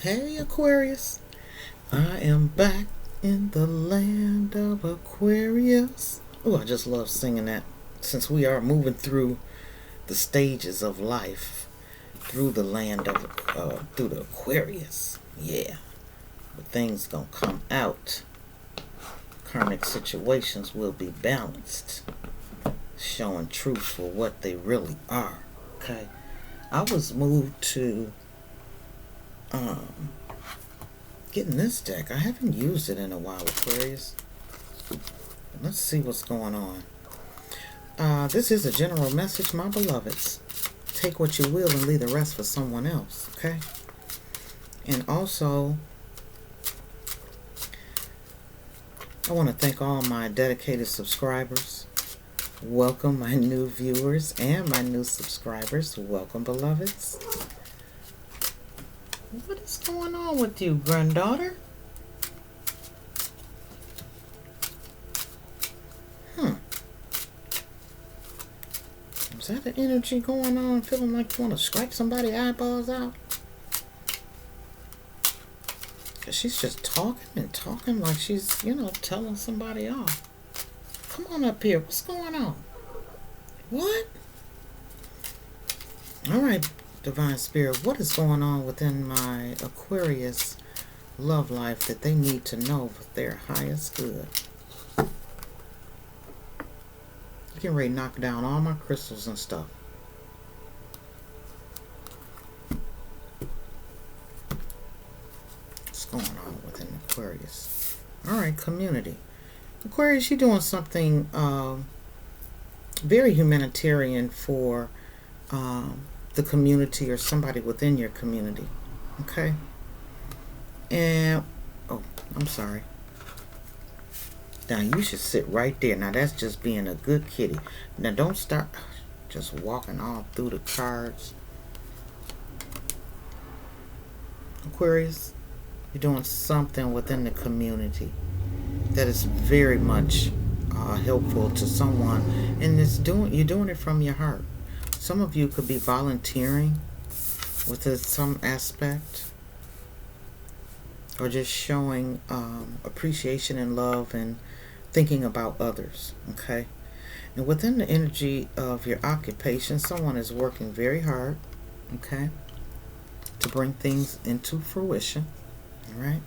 Hey Aquarius, I am back in the land of Aquarius. Oh, I just love singing that since we are moving through the stages of life through the land of through the Aquarius. Yeah, but things gonna come out. Karmic situations will be balanced, showing truth for what they really are. Okay, I was moved to getting this deck. I haven't used it in a while, Aquarius. Let's see what's going on. This is a general message, my beloveds. Take what you will and leave the rest for someone else, okay? And also, I want to thank all my dedicated subscribers. Welcome my new viewers and my new subscribers. Welcome, beloveds. What is going on with you, granddaughter? Is that the energy going on? Feeling like you want to scrape somebody's eyeballs out? Because she's just talking and talking like she's, telling somebody off. Come on up here. What's going on? What? All right, Divine Spirit, what is going on within my Aquarius love life that they need to know for their highest good? Getting ready to knock down all my crystals and stuff. What's going on within Aquarius? All right, community. Aquarius, you're doing something very humanitarian for the community or somebody within your community. Okay? And, oh, I'm sorry. Now, you should sit right there. Now, that's just being a good kitty. Now, don't start just walking all through the cards. Aquarius, you're doing something within the community that is very much helpful to someone. And you're doing it from your heart. Some of you could be volunteering with some aspect, or just showing appreciation and love and thinking about others, okay? And within the energy of your occupation, someone is working very hard, okay, to bring things into fruition, all right?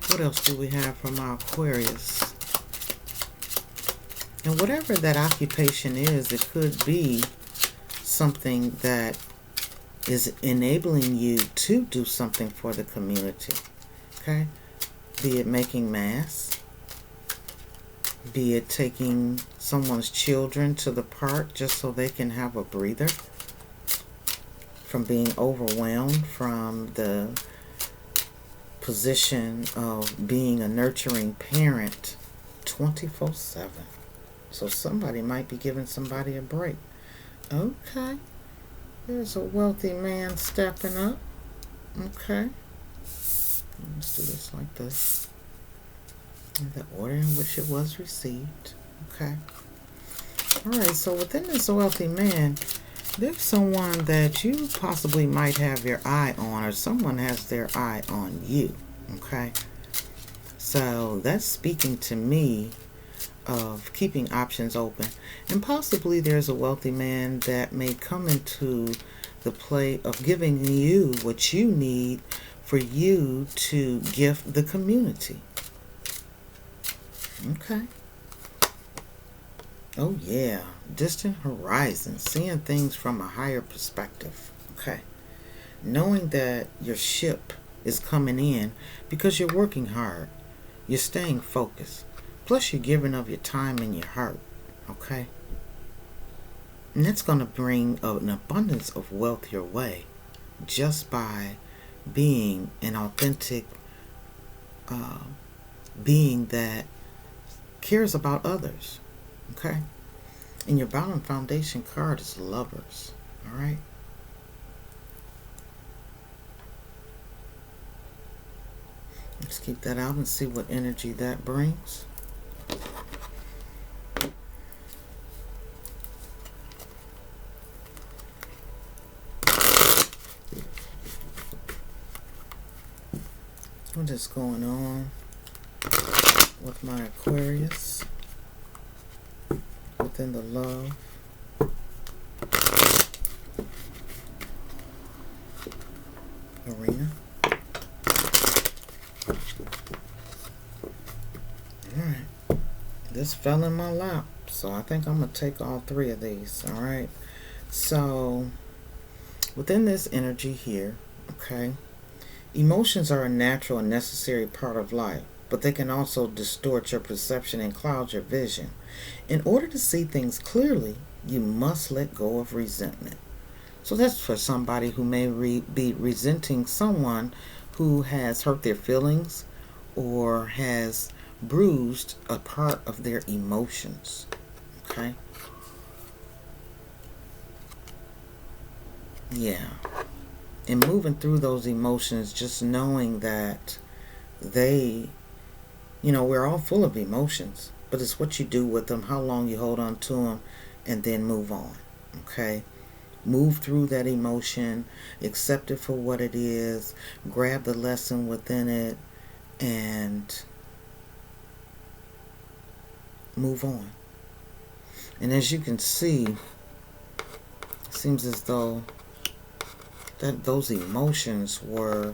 What else do we have from our Aquarius? And whatever that occupation is, it could be something that is enabling you to do something for the community, okay? Be it making masks, be it taking someone's children to the park just so they can have a breather from being overwhelmed from the position of being a nurturing parent 24/7. So somebody might be giving somebody a break. Okay. There's a wealthy man stepping up. Okay. Let's do this like this. In the order in which it was received. Okay. Alright, so within this wealthy man, there's someone that you possibly might have your eye on, or someone has their eye on you. Okay. So that's speaking to me of keeping options open. And possibly there's a wealthy man that may come into the play of giving you what you need for you to gift the community. Okay. Oh yeah. Distant horizon. Seeing things from a higher perspective. Okay. Knowing that your ship is coming in because you're working hard. You're staying focused. Plus, you're giving of your time and your heart, okay? And that's going to bring an abundance of wealth your way just by being an authentic being that cares about others, okay? And your Balanced Foundation card is Lovers, all right? Let's keep that out and see what energy that brings. What is going on with my Aquarius within the love arena? Alright. This fell in my lap, so I think I'm going to take all three of these. Alright. So, within this energy here, okay, emotions are a natural and necessary part of life, but they can also distort your perception and cloud your vision. In order to see things clearly, you must let go of resentment. So that's for somebody who may be resenting someone who has hurt their feelings or has bruised a part of their emotions. Okay? Yeah. And moving through those emotions, just knowing that we're all full of emotions, but it's what you do with them, how long you hold on to them, and then move on. Okay? Move through that emotion, accept it for what it is, grab the lesson within it, and move on. And as you can see, it seems as though that those emotions were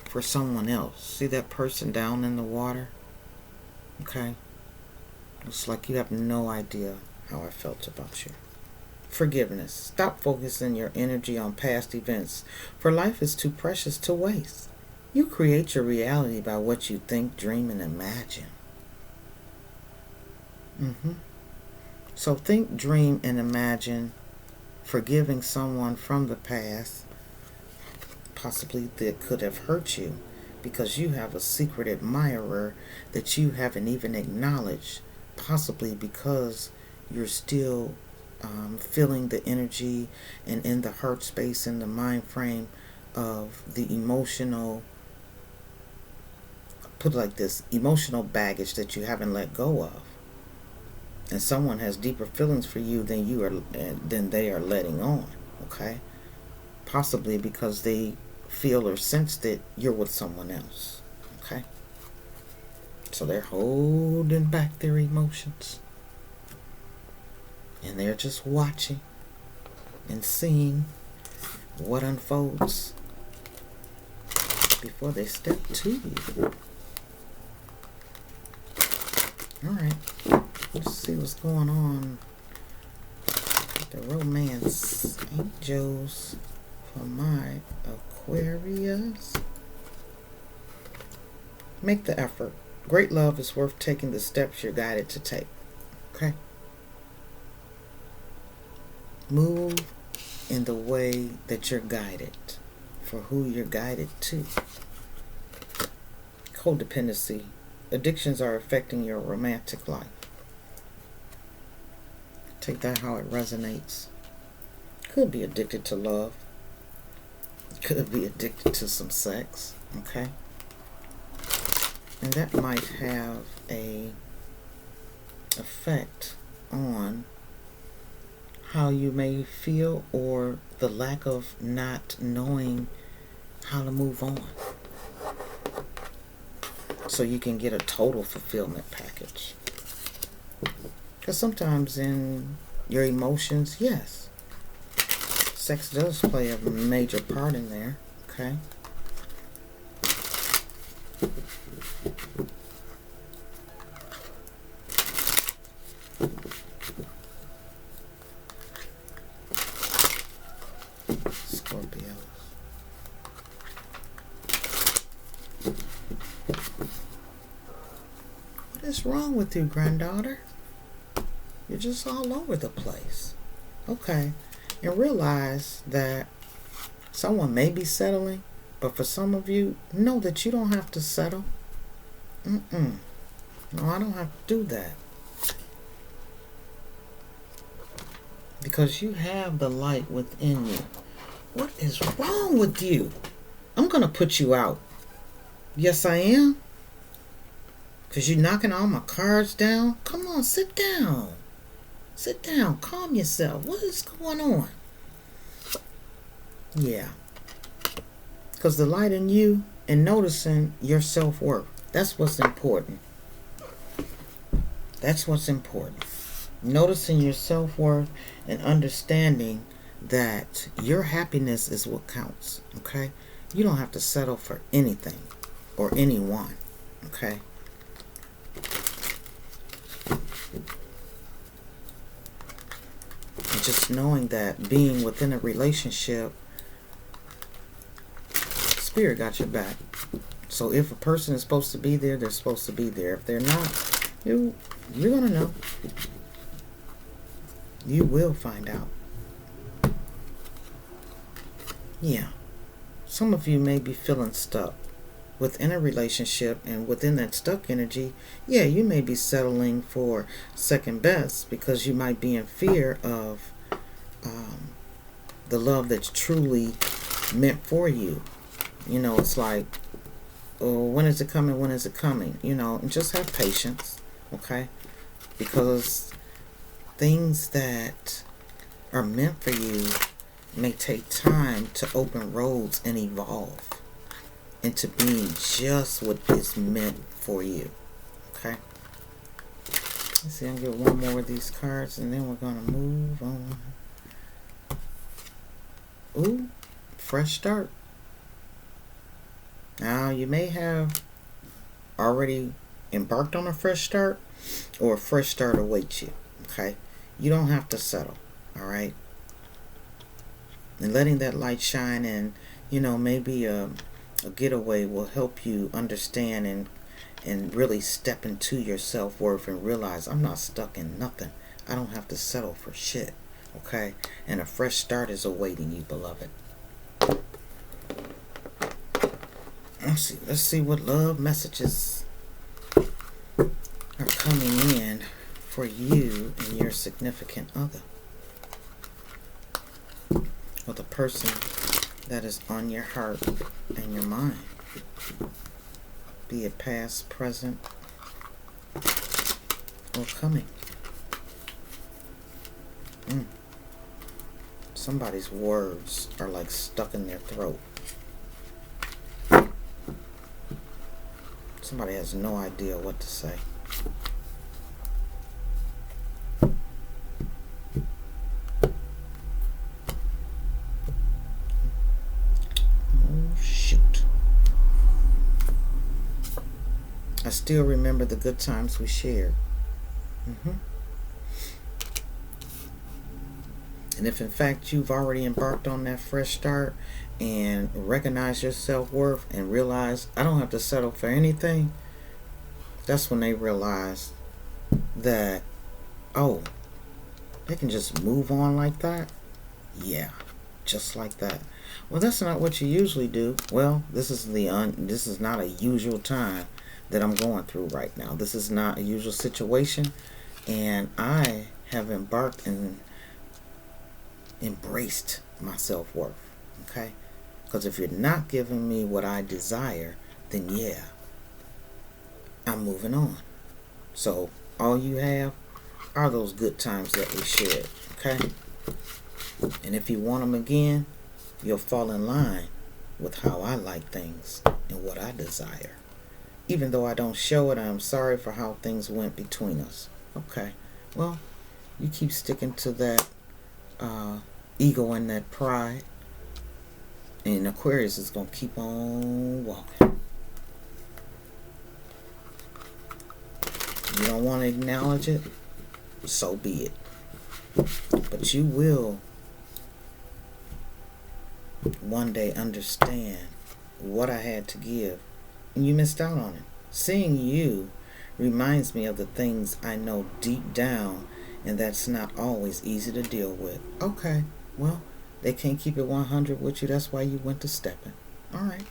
for someone else. See that person down in the water? Okay? It's like you have no idea how I felt about you. Forgiveness. Stop focusing your energy on past events, for life is too precious to waste. You create your reality by what you think, dream, and imagine. So think, dream, and imagine forgiving someone from the past, possibly that could have hurt you, because you have a secret admirer that you haven't even acknowledged, possibly because you're still feeling the energy and in the heart space and the mind frame of the emotional, put it like this, emotional baggage that you haven't let go of. And someone has deeper feelings for you than they are letting on. Okay? Possibly because they feel or sense that you're with someone else. Okay? So they're holding back their emotions. And they're just watching and seeing what unfolds before they step to you. Alright. Let's see what's going on with the romance angels for my Aquarius. Make the effort. Great love is worth taking the steps you're guided to take. Okay? Move in the way that you're guided for who you're guided to. Codependency. Addictions are affecting your romantic life. Take that how it resonates. Could be addicted to love. Could be addicted to some sex. Okay? And that might have a effect on how you may feel, or the lack of not knowing how to move on. So you can get a total fulfillment package. Because sometimes in your emotions, yes, sex does play a major part in there. Okay? Scorpios. What is wrong with you, granddaughter? You're just all over the place. Okay. And realize that someone may be settling, but for some of you, know that you don't have to settle. No, I don't have to do that. Because you have the light within you. What is wrong with you? I'm going to put you out. Yes, I am. Because you're knocking all my cards down. Come on, sit down. Sit down. Calm yourself. What is going on? Yeah. Because the light in you and noticing your self-worth, that's what's important. That's what's important. Noticing your self-worth and understanding that your happiness is what counts, okay? You don't have to settle for anything or anyone, okay? And just knowing that being within a relationship, Spirit got your back. So if a person is supposed to be there, they're supposed to be there. If they're not, you're going to know. You will find out. Yeah. Some of you may be feeling stuck within a relationship, and within that stuck energy, yeah, you may be settling for second best because you might be in fear of the love that's truly meant for you. You know, it's like, oh, when is it coming? When is it coming? You know, and just have patience, okay? Because things that are meant for you may take time to open roads and evolve into being just what is meant for you. Okay? Let's see, I'll get one more of these cards and then we're going to move on. Ooh, fresh start. Now, you may have already embarked on a fresh start, or a fresh start awaits you. Okay? You don't have to settle. Alright? And letting that light shine, and, you know, maybe a getaway will help you understand and really step into your self-worth and realize, I'm not stuck in nothing. I don't have to settle for shit. Okay? And a fresh start is awaiting you, beloved. Let's see what love messages are coming in for you and your significant other, or the person that is on your heart and your mind, be it past, present, or coming. Somebody's words are like stuck in their throat. Somebody has no idea what to say. Oh, shoot. I still remember the good times we shared. And if in fact you've already embarked on that fresh start and recognize your self-worth and realize I don't have to settle for anything, that's when they realize that, oh, they can just move on like that? Yeah, just like that. Well, that's not what you usually do. Well, this is not a usual time that I'm going through right now. This is not a usual situation, and I have embarked and embraced my self-worth. Okay? Because if you're not giving me what I desire, then yeah, I'm moving on. So all you have are those good times that we shared. Okay? And if you want them again, you'll fall in line with how I like things and what I desire. Even though I don't show it, I'm sorry for how things went between us. Okay. Well, you keep sticking to that ego and that pride, and Aquarius is going to keep on walking. You don't want to acknowledge it? So be it. But you will one day understand what I had to give, and you missed out on it. Seeing you reminds me of the things I know deep down, and that's not always easy to deal with. Okay, well, they can't keep it 100 with you. That's why you went to stepping. Alright,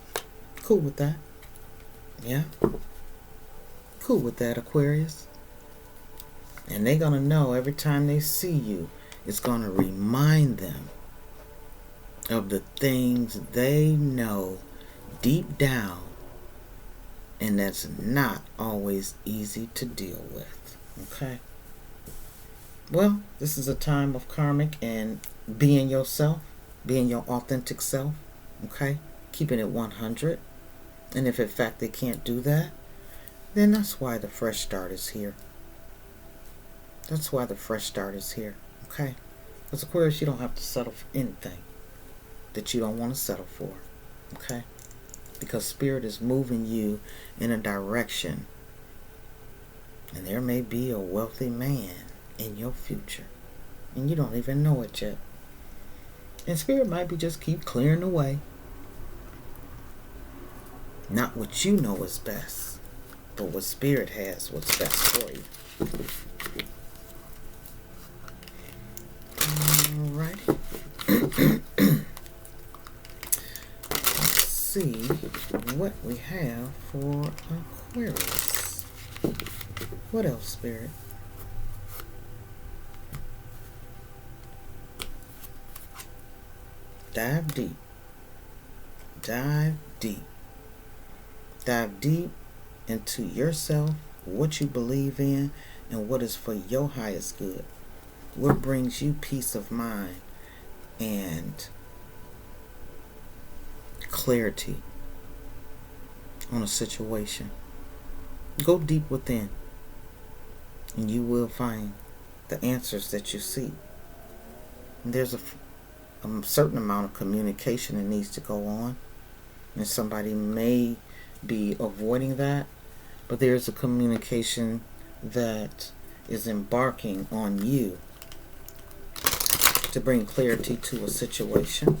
cool with that. Yeah, cool with that, Aquarius. And they're going to know every time they see you, it's going to remind them of the things they know deep down, and that's not always easy to deal with. Okay? Well, this is a time of karmic and being yourself, being your authentic self. Okay? keeping it 100. And if in fact they can't do that, then that's why the fresh start is here. That's why the fresh start is here. Okay? Because Aquarius, you don't have to settle for anything that you don't want to settle for. Okay? Because Spirit is moving you in a direction. And there may be a wealthy man in your future. And you don't even know it yet. And Spirit might be just keep clearing the way. Not what you know is best, but what Spirit has what's best for you. Alright. Let's see what we have for Aquarius. What else, Spirit? Dive deep. Dive deep. Dive deep into yourself, what you believe in, and what is for your highest good. What brings you peace of mind and clarity on a situation. Go deep within, and you will find the answers that you seek. And there's a certain amount of communication that needs to go on, and somebody may be avoiding that, but there's a communication that is embarking on you to bring clarity to a situation.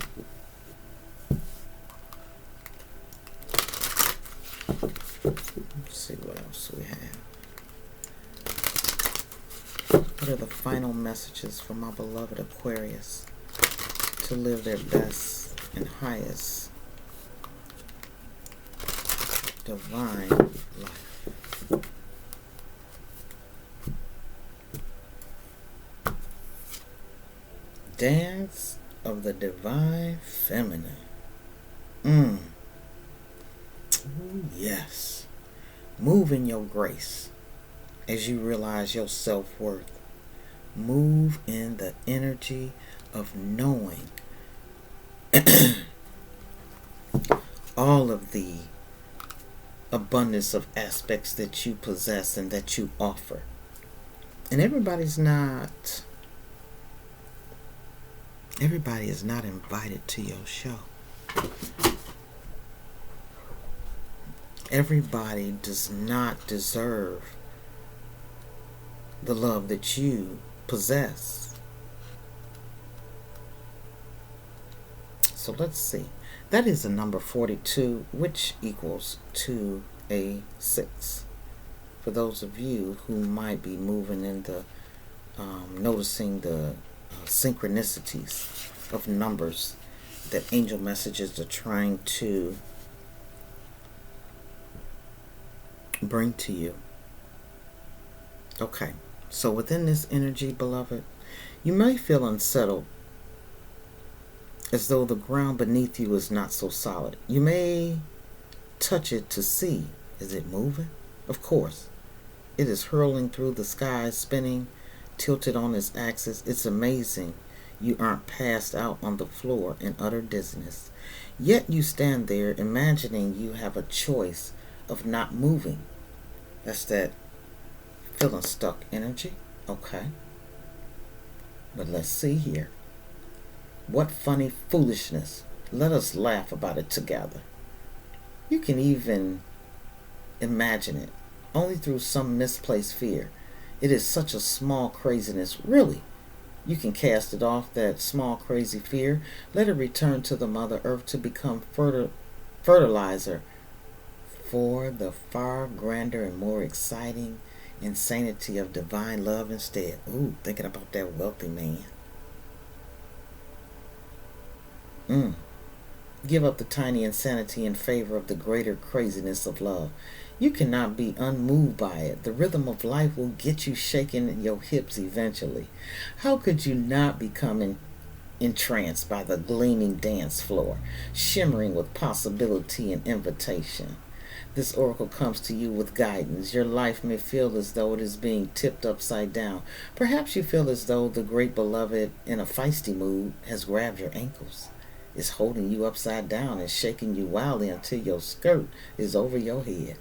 Let's see what else we have. What are the final messages for my beloved Aquarius to live their best and highest divine life? Dance of the divine feminine. Ooh, yes. Move in your grace as you realize your self-worth. Move in the energy of knowing all of the abundance of aspects that you possess and that you offer. And everybody is not invited to your show. Everybody does not deserve the love that you possess. So let's see. That is a number 42, which equals 2a6. For those of you who might be moving in the, noticing the synchronicities of numbers that angel messages are trying to bring to you. Okay, so within this energy, beloved, you may feel unsettled, as though the ground beneath you is not so solid. You may touch it to see, is it moving? Of course. It is hurling through the sky, spinning, tilted on its axis. It's amazing you aren't passed out on the floor in utter dizziness. Yet you stand there imagining you have a choice of not moving. That's that feeling stuck energy. Okay. But let's see here. What funny foolishness. Let us laugh about it together. You can even imagine it, only through some misplaced fear. It is such a small craziness. Really, you can cast it off, that small crazy fear. Let it return to the Mother Earth to become fertilizer for the far grander and more exciting insanity of divine love instead. Ooh, thinking about that wealthy man. Give up the tiny insanity in favor of the greater craziness of love. You cannot be unmoved by it. The rhythm of life will get you shaking your hips eventually. How could you not become entranced by the gleaming dance floor, shimmering with possibility and invitation? This oracle comes to you with guidance. Your life may feel as though it is being tipped upside down. Perhaps you feel as though the great beloved, in a feisty mood, has grabbed your ankles. is holding you upside down and shaking you wildly until your skirt is over your head,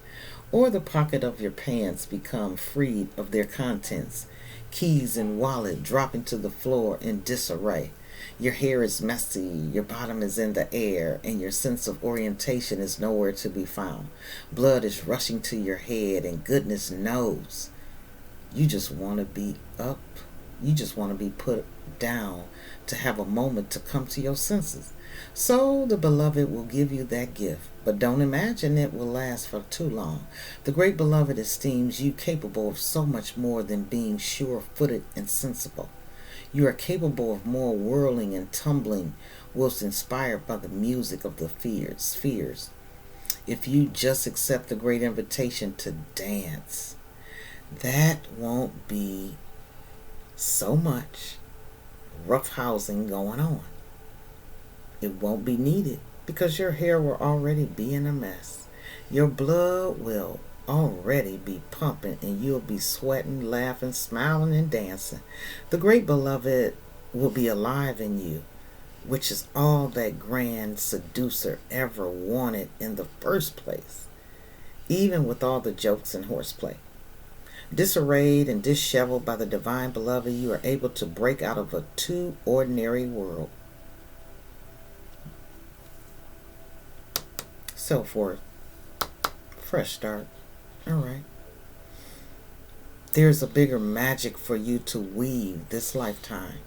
or the pocket of your pants become freed of their contents, keys and wallet dropping to the floor in disarray. Your hair is messy, your bottom is in the air, and your sense of orientation is nowhere to be found. Blood is rushing to your head, and goodness knows you just want to be up. You just want to be put down to have a moment to come to your senses. So the beloved will give you that gift, but don't imagine it will last for too long. The great beloved esteems you capable of so much more than being sure-footed and sensible. You are capable of more whirling and tumbling whilst inspired by the music of the spheres. If you just accept the great invitation to dance, that won't be so much roughhousing going on. It won't be needed because your hair will already be in a mess. Your blood will already be pumping and you'll be sweating, laughing, smiling, and dancing. The great beloved will be alive in you, which is all that grand seducer ever wanted in the first place, even with all the jokes and horseplay. Disarrayed and disheveled by the divine beloved, you are able to break out of a too ordinary world. Self-worth. Fresh start. All right. There's a bigger magic for you to weave this lifetime.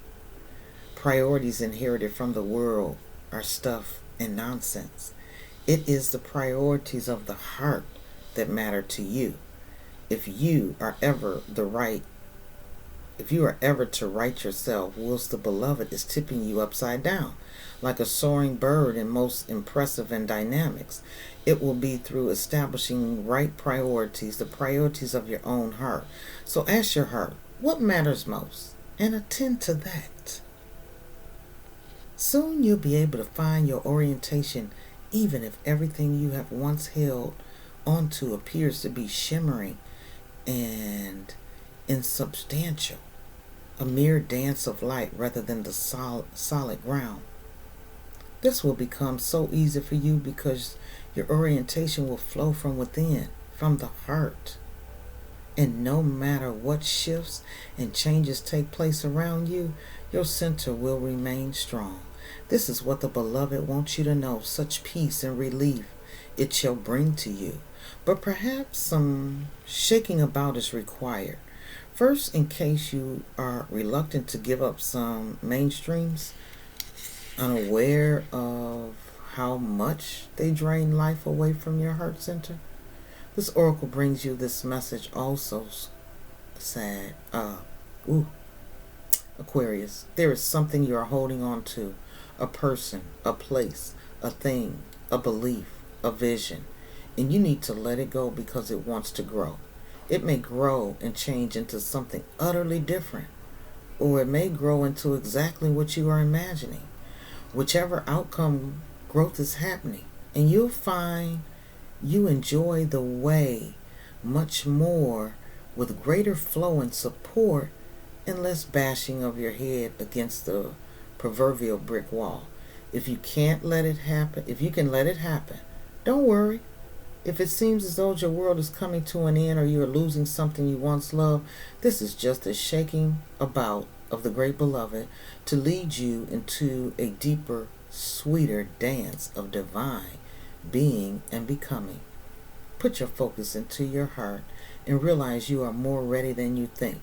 Priorities inherited from the world are stuff and nonsense. It is the priorities of the heart that matter to you. If you are ever to right yourself, whilst the beloved is tipping you upside down, like a soaring bird and most impressive in dynamics, it will be through establishing right priorities, the priorities of your own heart. So ask your heart, what matters most? And attend to that. Soon you'll be able to find your orientation, even if everything you have once held onto appears to be shimmering and insubstantial, a mere dance of light rather than the solid ground. This will become so easy for you because your orientation will flow from within, from the heart. And no matter what shifts and changes take place around you, your center will remain strong. This is what the beloved wants you to know, such peace and relief it shall bring to you. But perhaps some shaking about is required. First, in case you are reluctant to give up some mainstreams, unaware of how much they drain life away from your heart center, this oracle brings you this message also sad. Aquarius, there is something you are holding on to, a person, a place, a thing, a belief, a vision, and you need to let it go because it wants to grow. It may grow and change into something utterly different, or it may grow into exactly what you are imagining. Whichever outcome growth is happening, and you'll find you enjoy the way much more with greater flow and support and less bashing of your head against the proverbial brick wall. If you can let it happen, don't worry. If it seems as though your world is coming to an end or you are losing something you once loved, this is just a shaking about of the great beloved to lead you into a deeper, sweeter dance of divine being and becoming. Put your focus into your heart and realize you are more ready than you think.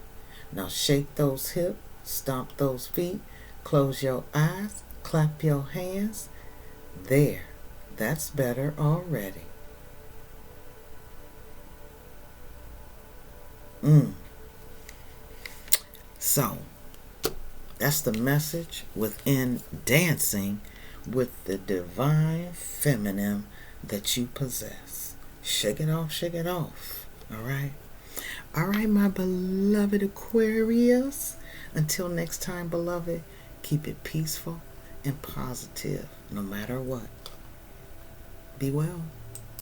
Now shake those hips, stomp those feet, close your eyes, clap your hands. There, that's better already. So, that's the message within dancing with the divine feminine that you possess. Shake it off, shake it off. All right? All right, my beloved Aquarius. Until next time, beloved, keep it peaceful and positive no matter what. Be well.